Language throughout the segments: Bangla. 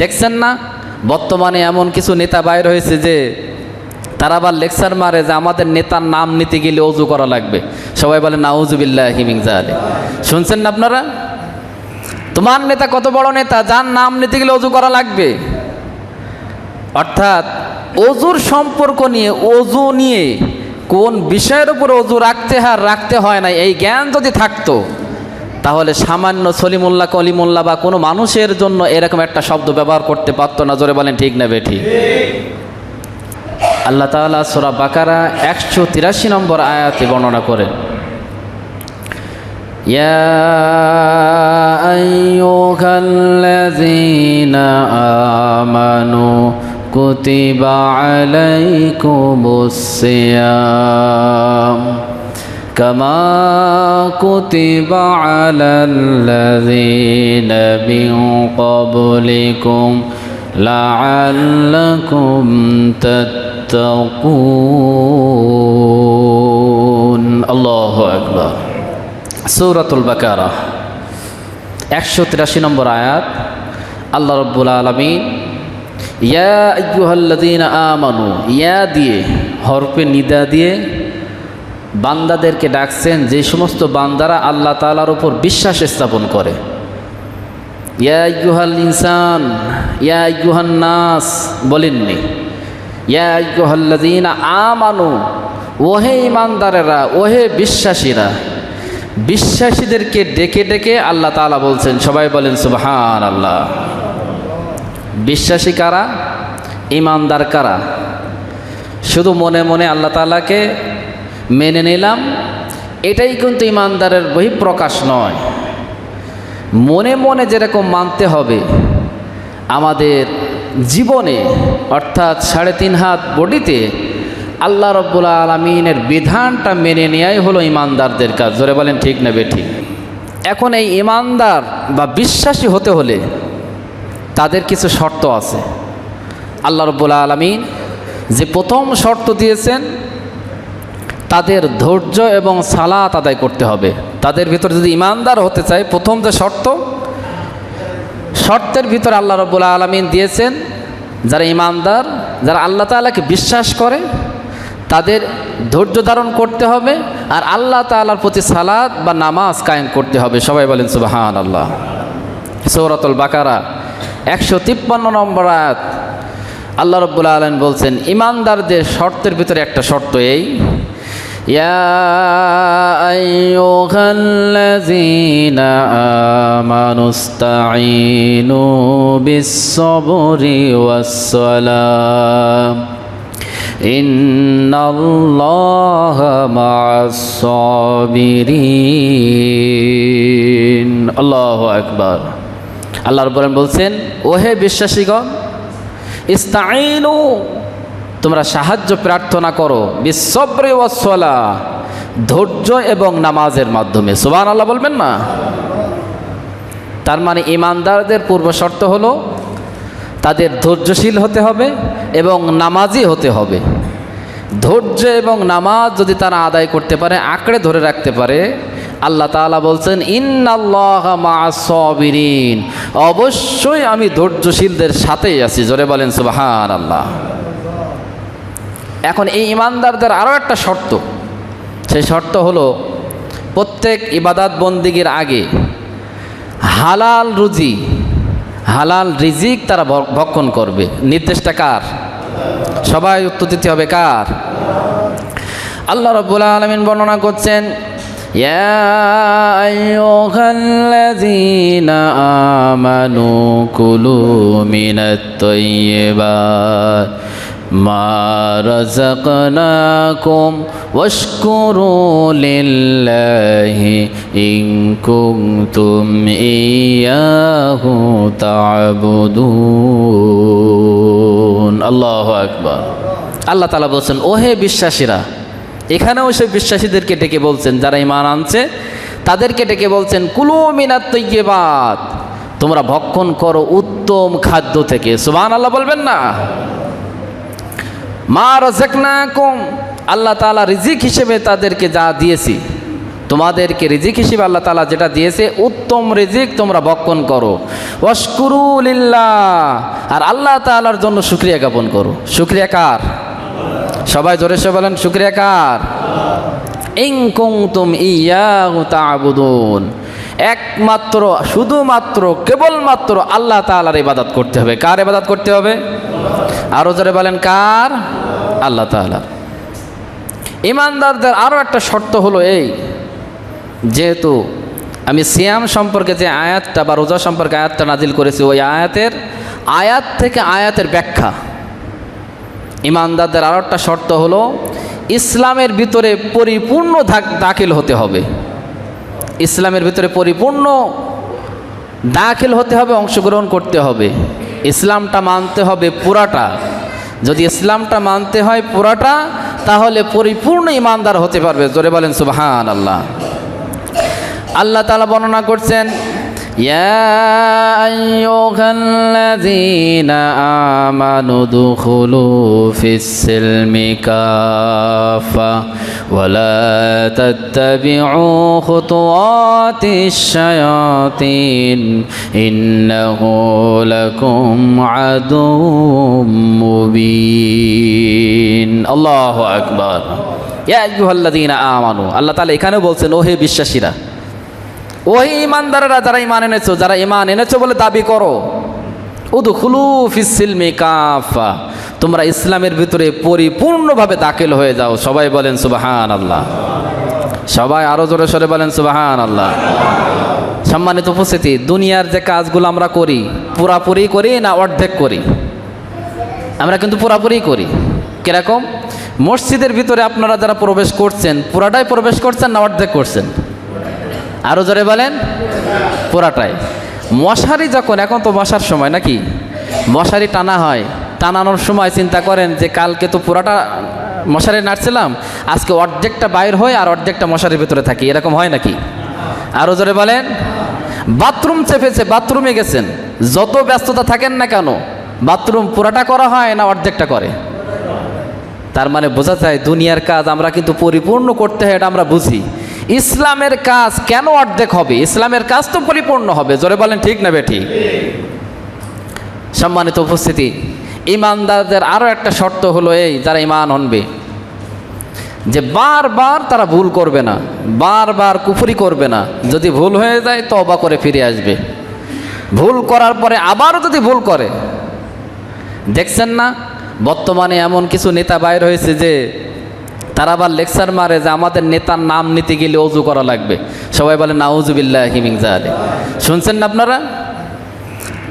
দেখছেন না বর্তমানে এমন কিছু নেতা বাইর হয়েছে যে তারা আবার লেকচার মারে যে আমাদের নেতার নাম নিতে গেলে অজু করা লাগবে। সবাই বলে নাউজুবিল্লাহি মিন যালিক। শুনছেন না আপনারা? তোমার নেতা কত বড় নেতা, যার নাম নিতে গেলে অজু করা লাগবে। অর্থাৎ অজুর সম্পর্ক নিয়ে, অজু নিয়ে কোন বিষয়ের উপর অজু রাখতে হয় না, এই জ্ঞান যদি থাকতো তাহলে সামান্য সলিমুল্লাহ কলিমুল্লাহ বা কোনো মানুষের জন্য এরকম একটা শব্দ ব্যবহার করতে পারতো না। জোরে বলেন ঠিক না বেঠিক? আল্লাহ তাআলা সূরা বাকারা 183 নম্বর আয়াতে বর্ণনা করেন, ইয়া আইয়ুহাল্লাযীনা আমানু কুতিবা আলাইকুমুস সিয়াম কামা কুতিবা আলাল্লাযীনা মিন ক্বাবলিকুম লাআল্লাকুম তাত্তাকুন। আল্লাহু আকবার। সূরাতুল বাকারা 183 নম্বর আয়াত। আল্লাহ রাব্বুল আলামিন ইয়া আইয়ুহাল্লাযীনা আমানু, ইয়া দিয়ে, হরফে নিদা দিয়ে বান্দাদেরকে ডাকছেন যে সমস্ত বান্দারা আল্লাহ তাআলার উপর বিশ্বাস স্থাপন করে। ইয়া আইয়ুহাল ইনসান, ইয়া আইয়ুহান নাস বলেননি, ইয়া আইয়ুহাল্লাযীনা আমানু, ওহে ইমানদারেরা, ওহে বিশ্বাসীরা। বিশ্বাসীদেরকে ডেকে ডেকে আল্লাহ তাআলা বলছেন। সবাই বলেন সুবহানাল্লাহ। বিশ্বাসী কারা? ইমানদার কারা? শুধু মনে মনে আল্লাহ তাআলাকে মেনে নিলাম, এটাই কিন্তু ইমানদারের বহিঃপ্রকাশ নয়। মনে মনে যেরকম মানতে হবে, আমাদের জীবনে অর্থাৎ 3.5 হাত বডিতে আল্লাহ রাব্বুল আলামিনের বিধানটা মেনে নেওয়াই হলো ইমানদারদের কাজ। জোরে বলেন ঠিক না বেঠিক? এখন এই ইমানদার বা বিশ্বাসী হতে হলে তাদের কিছু শর্ত আছে। আল্লাহ রাব্বুল আলামিন যে প্রথম শর্ত দিয়েছেন, তাদের ধৈর্য এবং সালাত আদায় করতে হবে। তাদের ভিতরে যদি ইমানদার হতে চায়, প্রথম যে শর্তের ভিতরে আল্লাহ রাব্বুল আলামিন দিয়েছেন, যারা ইমানদার, যারা আল্লাহ তাআলাকে বিশ্বাস করে, তাদের ধৈর্য ধারণ করতে হবে আর আল্লাহ তাআলার প্রতি সালাত বা নামাজ কায়েম করতে হবে। সবাই বলেন সুবহানাল্লাহ। সূরাতুল বাকারা 153 নম্বর আয়াত। আল্লাহ রাব্বুল আলামিন বলছেন, ইমানদারদের শর্তের ভিতরে একটা শর্ত এই, ইয়া আইয়ুহাল্লাযীনা আমানুস্তাঈনু বিস-সাবরি ওয়াস-সালাহ ইন্নাল্লাহা মা'আস-সাবিরিন। আল্লাহু আকবার। আল্লাহ রাব্বুল আলামিন বলছেন, ওহে বিশ্বাসীগণ, ইস্তাঈনু, তোমরা সাহায্য প্রার্থনা করো, বিস-সাবরি ওয়াস-সালাহ, ধৈর্য এবং নামাজের মাধ্যমে। সুবহানাল্লাহ বলবেন না? তার মানে ইমানদারদের পূর্ব শর্ত হলো তাদের ধৈর্যশীল হতে হবে এবং নামাজি হতে হবে। ধৈর্য এবং নামাজ যদি তারা আদায় করতে পারে, আঁকড়ে ধরে রাখতে পারে, আল্লাহ তাআলা বলছেন, ইন্নাল্লাহা মা'আস-সাবিরিন, অবশ্যই আমি ধৈর্যশীলদের সাথেই আছি। জোরে বলেন সুবহানাল্লাহ। এখন এই ইমানদারদের আরও একটা শর্ত, সেই শর্ত হলো প্রত্যেক ইবাদত বন্দিগির আগে হালাল রুজি, হালাল রিজিক তারা ভক্ষণ করবে। নির্দেশটা কার? সবাই উত্তর দিতে হবে কার? আল্লাহ রাব্বুল আলামিন বর্ণনা করছেন, ইয়া আইয়ুহাল্লাযীনা আমানু কুলু মিনাত তাইয়্যিবাত মা রাযাকনাকুম ওয়াশকুরু লিল্লাহি ইন কুনতুম ইয়্যাহু তা'বুদুন। আল্লাহু আকবার। আল্লাহ তাআলা বলছেন, ওহে বিশ্বাসীরা। এখানেও সেই বিশ্বাসীদেরকে ডেকে বলছেন, যারা ঈমান আনছে তাদেরকে ডেকে বলছেন, কুলু মিনাত তাইয়্যিবাত, তোমরা ভক্ষণ করো উত্তম খাদ্য থেকে। সুবহানাল্লাহ বলবেন না? মা রাযাকনাকুম, আল্লাহ তাআলা রিজিক হিসেবে তাদেরকে যা দিয়েছি, তোমাদেরকে রিজিক হিসেবে আল্লাহ তাআলা যেটা দিয়েছে উত্তম রিজিক তোমরা ভক্ষণ করো। ওয়াশকুরু লিল্লাহ, আর আল্লাহ তাআলার জন্য শুকরিয়া জ্ঞাপন করো। শুকরিয়া কার? সবাই জোরে সে বলেন শুকরিয়া কার? ইন কুনতুম ইয়্যাহু তা'বুদুন, একমাত্র শুধুমাত্র কেবলমাত্র আল্লাহ তাআলার ইবাদত করতে হবে। কার ইবাদত করতে হবে? আরো জোরে বলেন কার? আল্লাহ তাআলা। ইমানদারদের আরও একটা শর্ত হলো এই, যেহেতু আমি সিয়াম সম্পর্কে যে আয়াতটা বা রোজা সম্পর্কে আয়াতটা নাজিল করেছি, ওই আয়াত থেকে আয়াতের ব্যাখ্যা। ইমানদারদের আরও একটা শর্ত হলো ইসলামের ভিতরে পরিপূর্ণ দাখিল হতে হবে। ইসলামের ভিতরে পরিপূর্ণ দাখিল হতে হবে, অংশগ্রহণ করতে হবে, ইসলামটা মানতে হবে পুরাটা। যদি ইসলামটা মানতে হয় পুরাটা, তাহলে পরিপূর্ণ ইমানদার হতে পারবে। জোরে বলেন সুবহানাল্লাহ। আল্লাহ তাআলা বর্ণনা করছেন, ইয়া আইয়ুহাল্লাযীনা আমানু দুখুলু ফিস-সিলমি কাফা ওয়া লা তাত্তাবি'উ খুতুওয়াতিশ শায়াতিন ইন্নাহু লাকুম আদুউম মুবিন। আল্লাহু আকবার। ইয়া আইয়ুহাল্লাযীনা আমানু, আল্লাহ তাআলা এখানেও বলছেন, ও হে বিশ্বাসীরা, ওই ইমানদারেরা যারা ঈমান এনেছো, যারা ঈমান এনেছো বলে দাবি করো, উদখুলু ফিস-সিলমি কাফা, তোমরা ইসলামের ভিতরে পরিপূর্ণভাবে দাখিল হয়ে যাও। সবাই বলেন সুবহানাল্লাহ। সবাই আরো জোরে সরে বলেন সুবহানাল্লাহ। সম্মানিত উপস্থিতি, দুনিয়ার যে কাজগুলো আমরা করি পুরাপুরি করি না অর্ধেক করি? আমরা কিন্তু পুরাপুরি করি। কিরকম? মসজিদের ভিতরে আপনারা যারা প্রবেশ করছেন, পুরাটাই প্রবেশ করছেন না অর্ধেক করছেন? আরো জোরে বলেন পুরাটাই। মশারি যখন, এখন তো মশার সময় নাকি, মশারি টানা হয়, টানানোর সময় চিন্তা করেন যে কালকে তো পুরাটা মশারি নাড়ছিলাম, আজকে অর্ধেকটা বাইর হয় আর অর্ধেকটা মশারির ভিতরে থাকি, এরকম হয় নাকি? আরো জোরে বলেন। বাথরুম চেপেছে, বাথরুমে গেছেন, যত ব্যস্ততা থাকেন না কেন বাথরুম পুরাটা করা হয় না অর্ধেকটা করে? তার মানে বোঝা যায় দুনিয়ার কাজ আমরা কিন্তু পরিপূর্ণ করতে হয়, এটা আমরা বুঝি। ইসলামের কাজ কেন অর্ধেক হবে? ইসলামের কাজ তো পরিপূর্ণ হবে। জোরে বলেন ঠিক না বেঠিক? সম্মানিত উপস্থিতি, ইমানদারদের আরও একটা শর্ত হলো এই, যারা ঈমান আনবে, যে বারবার তারা ভুল করবে না, বারবার কুফরি করবে না। যদি ভুল হয়ে যায় তওবা করে ফিরে আসবে। ভুল করার পরে আবারও যদি ভুল করে, দেখছেন না বর্তমানে এমন কিছু নেতা বাইর হয়েছে যে তারা আবার লেকচার মারে যে আমাদের নেতার নাম নিতে গেলে অজু করা লাগবে। সবাই বলে নাউজুবিল্লাহি মিন যালিক। শুনছেন না আপনারা?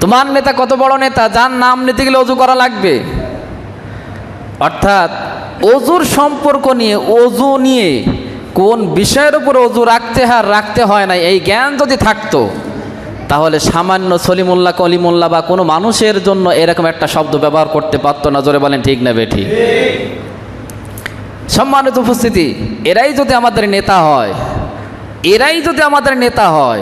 তোমার নেতা কত বড় নেতা, যার নাম নিতে গেলে অজু করা লাগবে। অর্থাৎ অজুর সম্পর্ক নিয়ে, অজু নিয়ে কোন বিষয়ের উপর অজু রাখতে হয় না, এই জ্ঞান যদি থাকতো, তাহলে সামান্য সলিমুল্লাহ কলিমুল্লাহ বা কোনো মানুষের জন্য এরকম একটা শব্দ ব্যবহার করতে পারতো না। জোরে বলেন ঠিক না বেঠিক? সম্মানিত উপস্থিতি, এরাই যদি আমাদের নেতা হয়,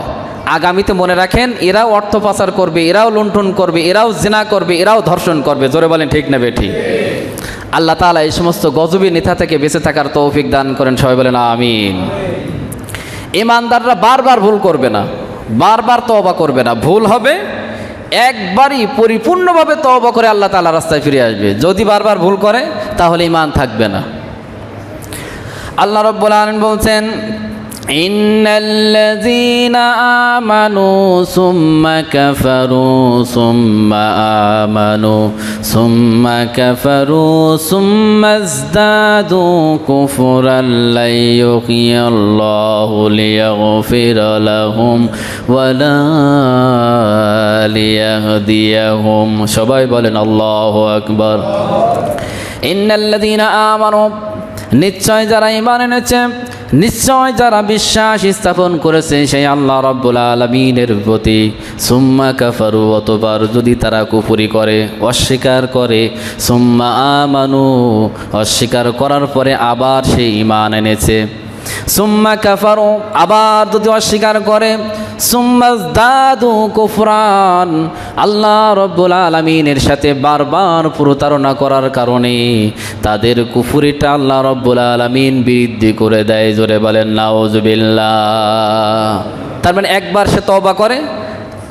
আগামীতে মনে রাখেন এরাও অর্থ পাচার করবে, এরাও লুণ্ঠন করবে, এরাও জিনা করবে, এরাও ধর্ষণ করবে। জোরে বলেন ঠিক না বেঠিক? আল্লাহ তাআলা এই সমস্ত গজবী নেতা থেকে বেঁচে থাকার তৌফিক দান করেন। সবাই বলেন আমিন। ঈমানদাররা বারবার ভুল করবে না, বারবার তওবা করবে না। ভুল হবে, একবারই পরিপূর্ণভাবে তওবা করে আল্লাহ তাআলা রাস্তায় ফিরে আসবে। যদি বারবার ভুল করে তাহলে ঈমান থাকবে না। আল্লাহ রাব্বুল আলামিন বলছেন, ইন্নাল্লাযীনা আমানু সুম্মা কাফারু সুম্মা আমানু সুম্মা কাফারু সুম্মা ইজদাদু কুফরান লা ইউগনিয়াল্লাহু লিয়াগফিরা লাহুম ওয়া লা লিয়াহদিয়াহুম। সবাই বলেন আল্লাহু আকবার। ইন্নাল্লাযীনা আমানু, নিশ্চয় যারা ঈমান এনেছে, নিশ্চয় যারা বিশ্বাস স্থাপন করেছে সেই আল্লাহ রাব্বুল আলামিনের প্রতি, সুম্মা কাফারু, অতঃপর যদি তারা কুফরি করে, অস্বীকার করে, সুম্মা আমানু, অস্বীকার করার পরে আবার সে ঈমান এনেছে, সুম্মা কাফারু, আবার যদি অস্বীকার করে, সুম্মা যাদু কুফরান, আল্লাহ রাব্বুল আলামিনের সাথে বারবার প্রতারণা করার কারণে তাদের কুফরিটা আল্লাহ রাব্বুল আলামিন বৃদ্ধি করে দেয়। জোরে বলেন নাউজুবিল্লাহ। তার মানে একবার সে তওবা করে,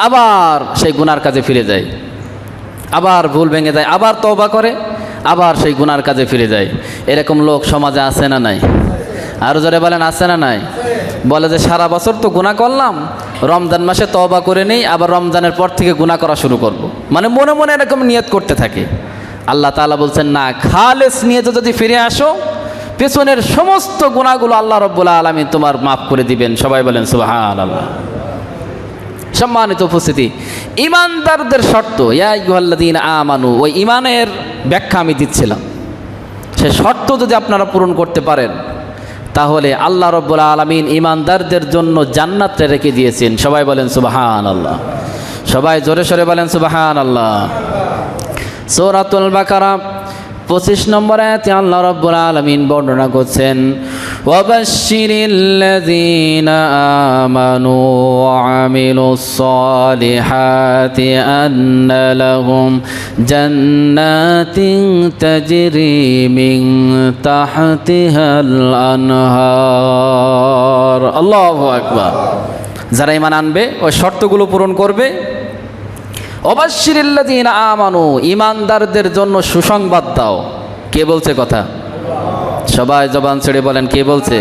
আবার সেই গুনার কাজে ফিরে যায়, আবার ভুল ভেঙে যায়, আবার তওবা করে, আবার সেই গুনার কাজে ফিরে যায়। এরকম লোক সমাজে আছে না নাই? আরও জোরে বলেন আছে না নাই? বলে যে সারা বছর তো গুনাহ করলাম, রমজান মাসে তওবা করে নেই, আবার রমজানের পর থেকে গুনাহ করা শুরু করব। মানে মনে মনে এরকম নিয়ত করতে থাকে। আল্লাহ তাআলা বলছেন না, খালেস নিয়তে যদি ফিরে আসো, পেছনের সমস্ত গুনাহগুলো আল্লাহ রাব্বুল আলামিন তোমার মাফ করে দিবেন। সবাই বলেন সুবহানাল্লাহ। সম্মানিত উপস্থিতি, ইমানদারদের শর্ত, ইয়া আইয়ুহাল্লাযীনা আমানু, ওই ইমানের ব্যাখ্যা আমি দিচ্ছিলাম। সে শর্ত যদি আপনারা পূরণ করতে পারেন, তাহলে আল্লাহ রাব্বুল আলামিন ইমানদারদের জন্য জান্নাতটা রেখে দিয়েছেন। সবাই বলেন সুবহানাল্লাহ। সবাই জোরে সোরে বলেন সুবহানাল্লাহ। সূরাতুল বাকারা 25 নম্বর আয়াতে আল্লাহ রাব্বুল আলামিন বর্ণনা করছেন, ওয়াবাশশিরিল্লাযীনা আমানু ওয়া আমিলুস সালিহাতি আন্না লাহুম জান্নাতিন তাজরি মিন তাহতিহাল আনহার। আল্লাহু আকবার। যারা ঈমান আনবে, ওই শর্তগুলো পূরণ করবে, ওয়াবাশশিরিল্লাযীনা আমানু, ঈমানদারদের জন্য সুসংবাদ দাও। কে বলছে কথা? সবাই জবান ছেড়ে বলেন, কে বলছে?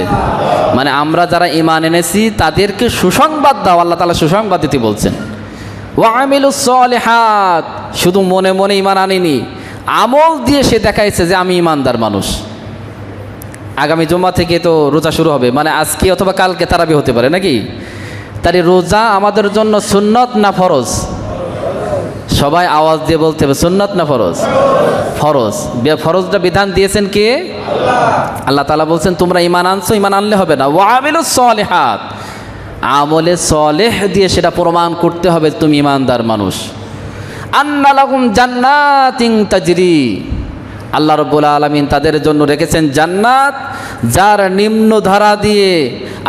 মানে আমরা যারা ঈমান এনেছি তাদেরকে সুসংবাদ দাও। আল্লাহ তাআলা সুসংবাদ দিতে বলছেন। ওয়া আমিলুস সালিহাত, শুধু মনে মনে ঈমান আনেনি, আমল দিয়ে সে দেখাইছে যে আমি ঈমানদার মানুষ। আগামী জুমা থেকে তো রোজা শুরু হবে, মানে আজকে অথবা কালকে তারাবি হতে পারে নাকি? তাই রোজা আমাদের জন্য সুন্নত না ফরজ? সবাই আওয়াজ দিয়ে বলতে হবে, সুন্নত না ফরজ? ফরজ। ফরজটা বিধান দিয়েছেন কে? আল্লাহ তাআলা বলছেন তোমরা ঈমান আনছো, ঈমান আনলে হবে না, ওয়া আমিলুস সালিহাত, আমলে সালেহ দিয়ে সেটা প্রমাণ করতে হবে তুমি ঈমানদার মানুষ। আন্না লাহুম জান্নাতিন তাজরি, আল্লাহ রাব্বুল আলামিন তাদের জন্য রেখেছেন জান্নাত, যার নিম্ন ধারা দিয়ে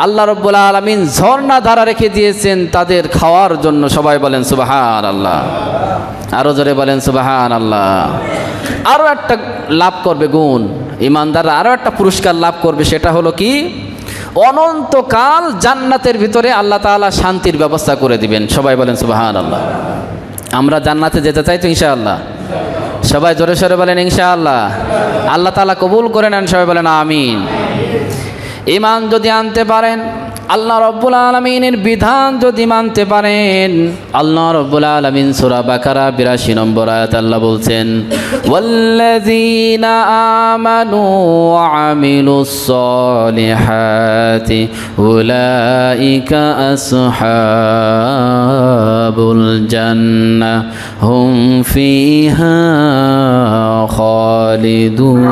আল্লাহ রাব্বুল আলামিন ঝর্ণা ধারা রেখে দিয়েছেন তাদের খাওয়ার জন্য। সবাই বলেন সুবহানাল্লাহ। আরো জোরে বলেন সুবহানাল্লাহ। আরও একটা লাভ করবে গুণ, ঈমানদাররা আরও একটা পুরস্কার লাভ করবে, সেটা হলো কি? অনন্তকাল জান্নাতের ভিতরে আল্লাহ তাআলা শান্তির ব্যবস্থা করে দিবেন। সবাই বলেন সুবহানাল্লাহ। আমরা জান্নাতে যেতে চাই তো ইনশাআল্লাহ? সবাই জোরে সোরে বলেন ইনশাআল্লাহ। আল্লাহ তাআলা কবুল করে নেন। সবাই বলেন আমিন। ঈমান যদি আনতে পারেন, আল্লাহ রাব্বুল আলামিনের বিধান যদি মানতে পারেন, আল্লাহ রাব্বুল আলামিন সূরা বাকারা 82 নম্বর আয়াত আল্লাহ বলছেন, ওয়াল্লাযীনা আমানু ওয়া আমিলুস সালিহাতি উলাইকা আসহাবুল জান্নাহ হুম ফিহা খালিদুন।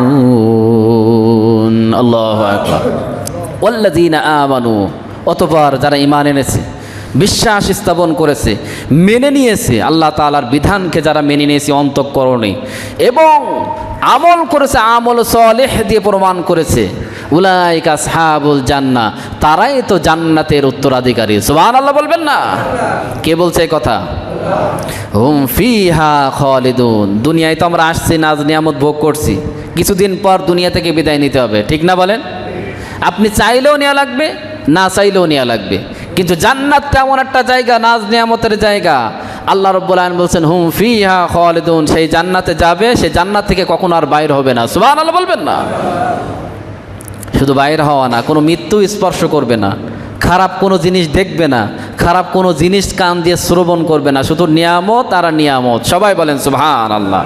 আল্লাহু আকবার। ওয়াল্লাযীনা আমানু, অতঃপর যারা ঈমান এনেছে, বিশ্বাস স্থাপন করেছে, মেনে নিয়েছে আল্লাহ তাআলার বিধানকে, যারা মেনে নিয়েছে অন্তঃকরণে এবং আমল করেছে, আমল সালেহ দিয়ে প্রমাণ করেছে, উলাইকা আসহাবুল জান্নাহ, তারাই তো জান্নাতের উত্তরাধিকারী। সুবহানাল্লাহ বলবেন না? কে বলছে এই কথা? হুম ফিহা খালিদুন। দুনিয়ায় তো আমরা আসছি, নাজ নিয়ামত ভোগ করছি, কিছুদিন পর দুনিয়া থেকে বিদায় নিতে হবে, ঠিক না বলেন? আপনি চাইলেও নেওয়া লাগবে, না চাইলেও নেওয়া লাগবে। কিন্তু জান্নাত এমন একটা জায়গা, নাজ নিয়ামতের জায়গা, আল্লাহ রাব্বুল আলামিন বলছেন হুম ফিহা খালিদুন, সেই জান্নাতে যাবে, সেই জান্নাত থেকে কখনো আর বাইর হবে না। সুবহানাল্লাহ বলবেন না? শুধু বাইর হওয়া না, কোনো মৃত্যু স্পর্শ করবে না, খারাপ কোনো জিনিস দেখবে না, খারাপ কোনো জিনিস কান দিয়ে শ্রবণ করবে না, শুধু নিয়ামত আর নিয়ামত। সবাই বলেন সুবহানাল্লাহ।